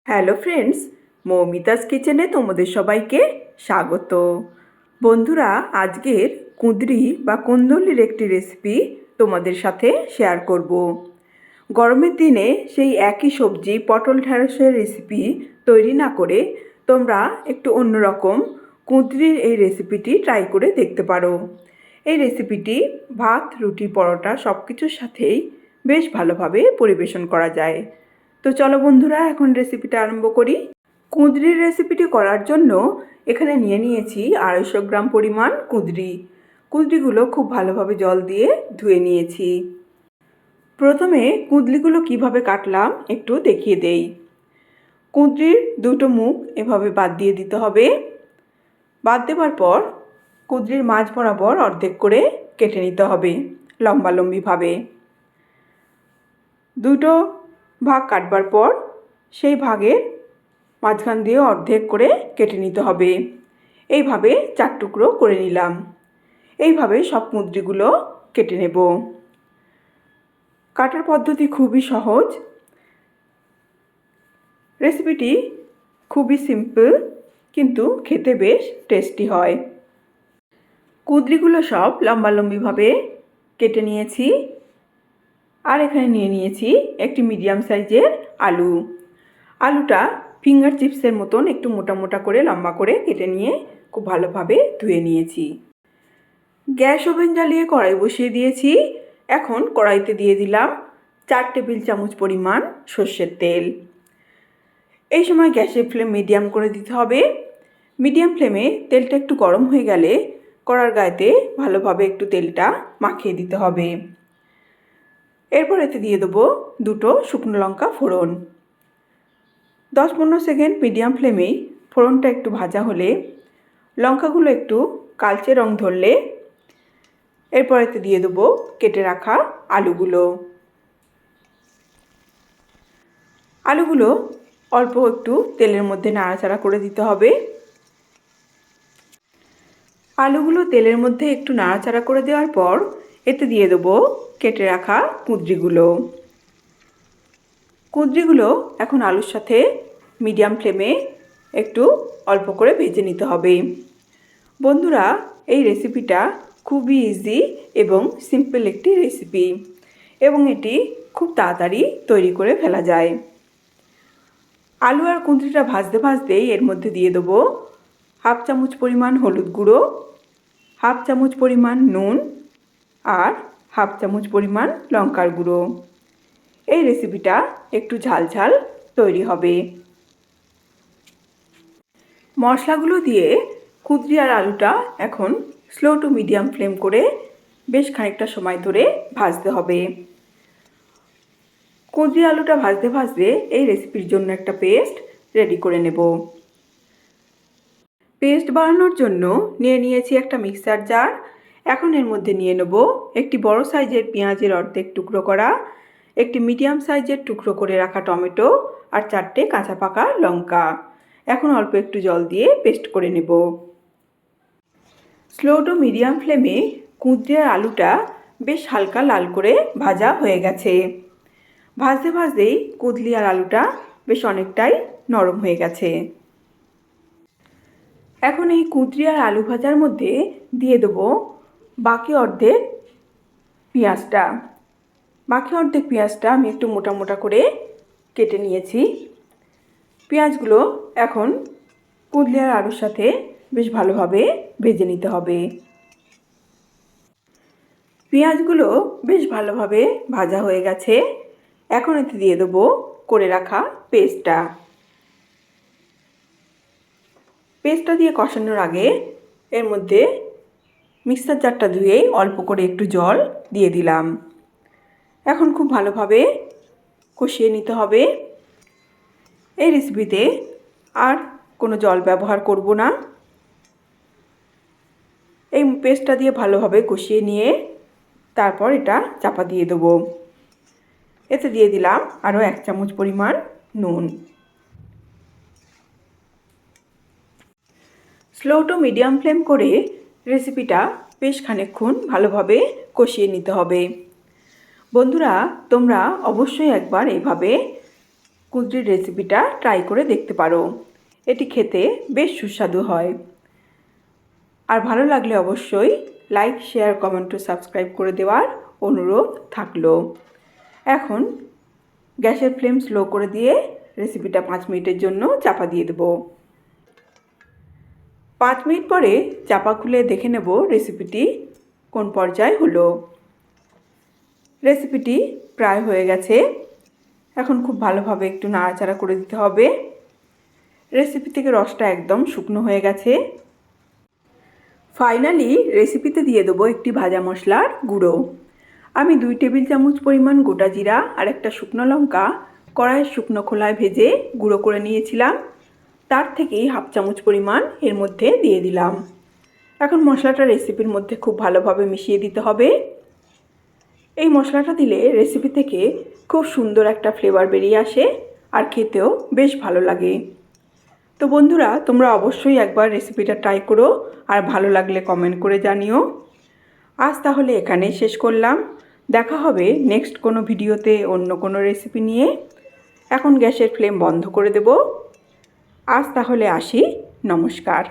Hello friends, Moumita's কিচেনে তোমাদের সবাইকে স্বাগত। বন্ধুরা, আজকের কুঁদরি বা কুন্দুলির একটি রেসিপি তোমাদের সাথে শেয়ার করব। গরমের দিনে সেই একই সবজি পটল ঢ্যাঁড়সের রেসিপি তৈরি না করে তোমরা একটু অন্যরকম কুঁদরির এই রেসিপিটি ট্রাই করে দেখতে পারো। এই রেসিপিটি ভাত, রুটি, পরোটা সব কিছুর সাথেই বেশ ভালোভাবে পরিবেশন করা যায়। তো চলো বন্ধুরা, এখন রেসিপিটা আরম্ভ করি। কুঁদরির রেসিপিটি করার জন্য এখানে নিয়েছি 250 গ্রাম পরিমাণ কুঁদরি। কুঁদরিগুলো খুব ভালোভাবে জল দিয়ে ধুয়ে নিয়েছি। প্রথমে কুঁদরিগুলো কিভাবে কাটলাম একটু দেখিয়ে দেই। কুঁদরির দুটো মুখ এভাবে বাদ দিয়ে দিতে হবে। বাদ দেওয়ার পর কুঁদরির মাঝ বরাবর অর্ধেক করে কেটে নিতে হবে লম্বালম্বিভাবে। দুটো ভাগ কাটবার পর সেই ভাগের মাঝখান দিয়ে অর্ধেক করে কেটে নিতে হবে। এইভাবে 4 টুকরো করে নিলাম। এইভাবে সব কুঁদরিগুলো কেটে নেব। কাটার পদ্ধতি খুবই সহজ। রেসিপিটি খুবই সিম্পল, কিন্তু খেতে বেশ টেস্টি হয়। কুঁদরিগুলো সব লম্বালম্বিভাবে কেটে নিয়েছি। আর এখানে নিয়েছি একটি মিডিয়াম সাইজের আলু। আলুটা ফিঙ্গার চিপসের মতন একটু মোটা মোটা করে লম্বা করে কেটে নিয়ে খুব ভালোভাবে ধুয়ে নিয়েছি। গ্যাস ওভেন জ্বালিয়ে কড়াই বসিয়ে দিয়েছি। এখন কড়াইতে দিয়ে দিলাম 4 টেবিল চামচ পরিমাণ সর্ষের তেল। এই সময় গ্যাসের ফ্লেম মিডিয়াম করে দিতে হবে। মিডিয়াম ফ্লেমে তেলটা একটু গরম হয়ে গেলে কড়ার গায়েতে ভালোভাবে একটু তেলটা মাখিয়ে দিতে হবে। এরপর এতে দিয়ে দেবো 2টো শুকনো লঙ্কা ফোড়ন। 10-15 সেকেন্ড মিডিয়াম ফ্লেমেই ফোড়নটা একটু ভাজা হলে, লঙ্কাগুলো একটু কালচে রং ধরলে এরপর এতে দিয়ে দেবো কেটে রাখা আলুগুলো। আলুগুলো অল্প একটু তেলের মধ্যে নাড়াচাড়া করে দিতে হবে। আলুগুলো তেলের মধ্যে একটু নাড়াচাড়া করে দেওয়ার পর এতে দিয়ে দেবো কেটে রাখা কুঁদরিগুলো। কুঁদরিগুলো এখন আলুর সাথে মিডিয়াম ফ্লেমে একটু অল্প করে ভেজে নিতে হবে। বন্ধুরা, এই রেসিপিটা খুবই ইজি এবং সিম্পল একটি রেসিপি, এবং এটি খুব তাড়াতাড়ি তৈরি করে ফেলা যায়। আলু আর কুঁদরিটা ভাজতে ভাজতেই এর মধ্যে দিয়ে দেবো 1/2 চামচ পরিমাণ হলুদ গুঁড়ো, 1/2 চামচ পরিমাণ নুন আর 1/2 চামচ পরিমাণ লঙ্কার গুঁড়ো। এই রেসিপিটা একটু ঝাল ঝাল তৈরি হবে। মশলাগুলো দিয়ে কুঁদরি আর আলুটা এখন স্লো টু মিডিয়াম ফ্লেম করে বেশ খানিকটা সময় ধরে ভাজতে হবে। কুঁদরি আলুটা ভাজতে ভাজতে এই রেসিপির জন্য একটা পেস্ট রেডি করে নেব। পেস্ট বানানোর জন্য নিয়েছি একটা মিক্সার জার। এখন এর মধ্যে নিয়ে নেব একটি বড় সাইজের পেঁয়াজের অর্ধেক টুকরো করা, একটি মিডিয়াম সাইজের টুকরো করে রাখা টমেটো আর 4টে কাঁচা পাকা লঙ্কা। এখন অল্প একটু জল দিয়ে পেস্ট করে নেব। স্লো টু মিডিয়াম ফ্লেমে কুঁদরি আর আলুটা বেশ হালকা লাল করে ভাজা হয়ে গেছে। ভাজতে ভাজতেই কুঁদরি আর আলুটা বেশ অনেকটাই নরম হয়ে গেছে। এখন এই কুঁদরি আর আলু ভাজার মধ্যে দিয়ে দেবো বাকি অর্ধেক পেঁয়াজটা। বাকি অর্ধেক পেঁয়াজটা আমি একটু মোটা মোটা করে কেটে নিয়েছি। পেঁয়াজগুলো এখন কুঁদরি আর আলুর সাথে বেশ ভালোভাবে ভেজে নিতে হবে। পেঁয়াজগুলো বেশ ভালোভাবে ভাজা হয়ে গেছে। এখন এতে দিয়ে দেবো করে রাখা পেস্টটা। পেস্টটা দিয়ে কষানোর আগে এর মধ্যে মিক্সার জারটা ধুয়ে অল্প করে একটু জল দিয়ে দিলাম। এখন খুব ভালোভাবে কষিয়ে নিতে হবে। এই রেসিপিতে আর কোনো জল ব্যবহার করব না। এই পেস্টটা দিয়ে ভালোভাবে কষিয়ে নিয়ে তারপর এটা চাপা দিয়ে দেবো। এতে দিয়ে দিলাম আরও 1 চামচ পরিমাণ নুন। স্লো টু মিডিয়াম ফ্লেম করে রেসিপিটা বেশ খানিকক্ষণ ভালোভাবে কষিয়ে নিতে হবে। বন্ধুরা, তোমরা অবশ্যই একবার এইভাবে কুঁদরির রেসিপিটা ট্রাই করে দেখতে পারো। এটি খেতে বেশ সুস্বাদু হয়। আর ভালো লাগলে অবশ্যই লাইক, শেয়ার, কমেন্ট ও সাবস্ক্রাইব করে দেওয়ার অনুরোধ থাকলো। এখন গ্যাসের ফ্লেম স্লো করে দিয়ে রেসিপিটা 5 মিনিটের জন্য চাপা দিয়ে দেব। 5 মিনিট পরে চাপা খুলে দেখে নেব রেসিপিটি কোন পর্যায়ে হলো। রেসিপিটি প্রায় হয়ে গেছে। এখন খুব ভালোভাবে একটু নাড়াচাড়া করে দিতে হবে। রেসিপি থেকে রসটা একদম শুকনো হয়ে গেছে। ফাইনালি রেসিপিতে দিয়ে দেবো একটি ভাজা মশলার গুঁড়ো। আমি 2 টেবিল চামচ পরিমাণ গোটা জিরা আর একটা শুকনো লঙ্কা কড়াইয়ের শুকনো খোলায় ভেজে গুঁড়ো করে নিয়েছিলাম। তার থেকেই হাফ চামচ পরিমাণ এর মধ্যে দিয়ে দিলাম। এখন মশলাটা রেসিপির মধ্যে খুব ভালোভাবে মিশিয়ে দিতে হবে। এই মশলাটা দিলে রেসিপি থেকে খুব সুন্দর একটা ফ্লেভার বেরিয়ে আসে আর খেতেও বেশ ভালো লাগে। তো বন্ধুরা, তোমরা অবশ্যই একবার রেসিপিটা ট্রাই করো আর ভালো লাগলে কমেন্ট করে জানিও। আজ তাহলে এখানেই শেষ করলাম। দেখা হবে নেক্সট কোনো ভিডিওতে অন্য কোনো রেসিপি নিয়ে। এখন গ্যাসের ফ্লেম বন্ধ করে দেব। আজ তাহলে আসি। নমস্কার।